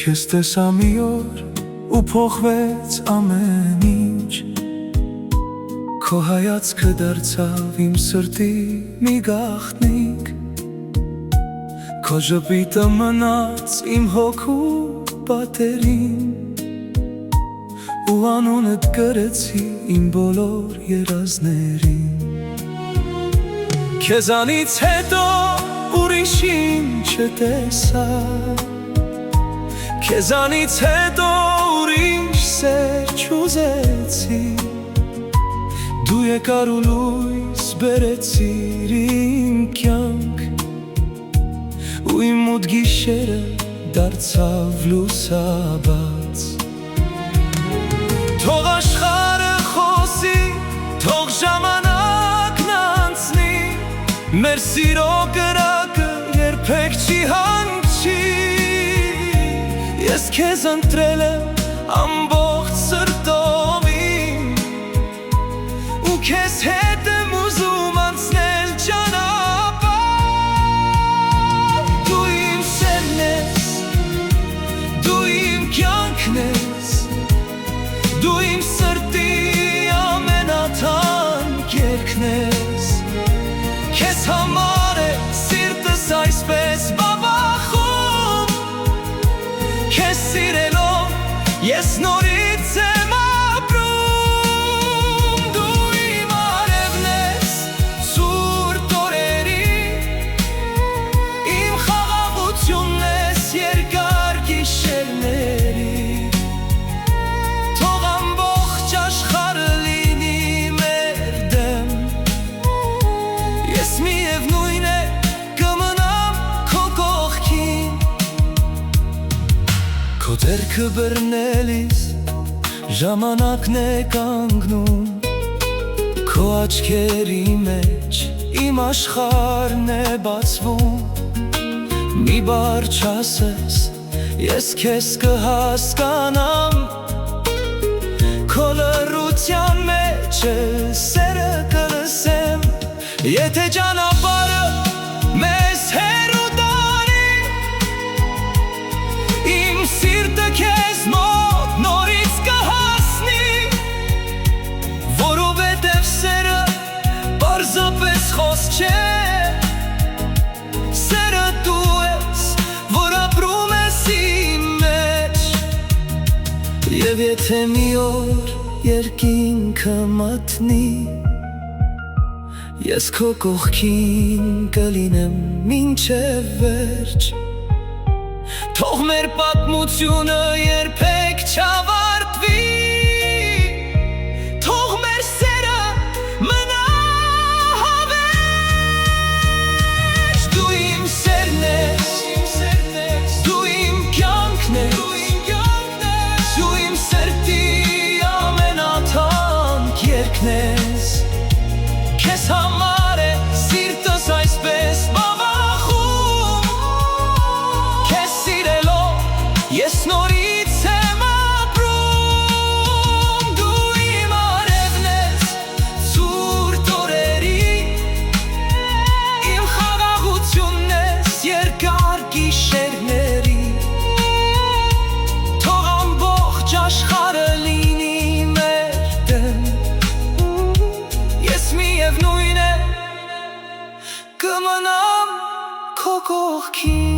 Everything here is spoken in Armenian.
Քեզ տեսա մի օր ու փոխվեց ամեն ինչ Քո հայացքը դարձավ իմ սրտի մի գաղտնիք Քո ժպիտը մնաց իմ հոգու պատերին Ու անունդ գրեցի իմ բոլոր երազներին Քեզանից հետո ուրիշ ինչ չտեսա Քեզանից հետո ուրիշ սեր չուզեցի Դու եկար ու լույս բերեցիր իմ կյանք Ու իմ մոտ գիշերը դարձավ լուսաբաց Թող աշխարհը խոսի, թող ժամանակն անցնի Մեր սիրո կրակը երբեք չի հանգչի Ես քեզ ընտրել եմ ամբողջ սրտով Ու քեզ հետ եմ ուզում անցնել ճանապարհ Դու իմ սերն ես, դու իմ կյանքն ես Դու իմ սրտի ամենաթանկ երգն ես Քեզ համար է սիրտս այսպես Քեզ սիրելով ես նորից եմ ապրում Դու իմ արևն ես ցուրտ օրերի Իմ խաղաղությունն ես երկար գիշերների Թող ամբողջ աշխարհը լինի մեր դեմ Ես միևնույն է կմնամ քո կողքին Քո ձեռքը բռնելիս ժամանակն է կանգնում Քո աչքերի մեջ իմ աշխարհն է բացվում Մի բառ չասես, ես քեզ կհասկանամ Քո լռության մեջ սերը կլսեմ Եթե ճանապարհը մեզ հեռու Իմ սիրտը քեզ մոտ նորից կհասնի Որովհետև սերը պարզապես խոսք չէ Սերը դու ես, որ ապրում ես իմ մեջ Եվ եթե մի օր երկինքը մատնի Ես քո կողքին կլինեմ մինչև վերջ Թող մեր պատմությունը երբեք չավարտվի Թող մեր սերը մնա հավերժ Դու իմ սերն ես, դու իմ կյանքն ես Դու իմ սրտի ամենաթանկ երգն ես Քեզ համար է սիրտս այսպես Ես նորից եմ ապրում Դու իմ արևն ես ցուրտ օրերի Իմ խաղաղությունն ես երկար գիշերների Թող ամբողջ աշխարհը լինի մեր դեմ Ես միևնույն է կմնամ քո կողքին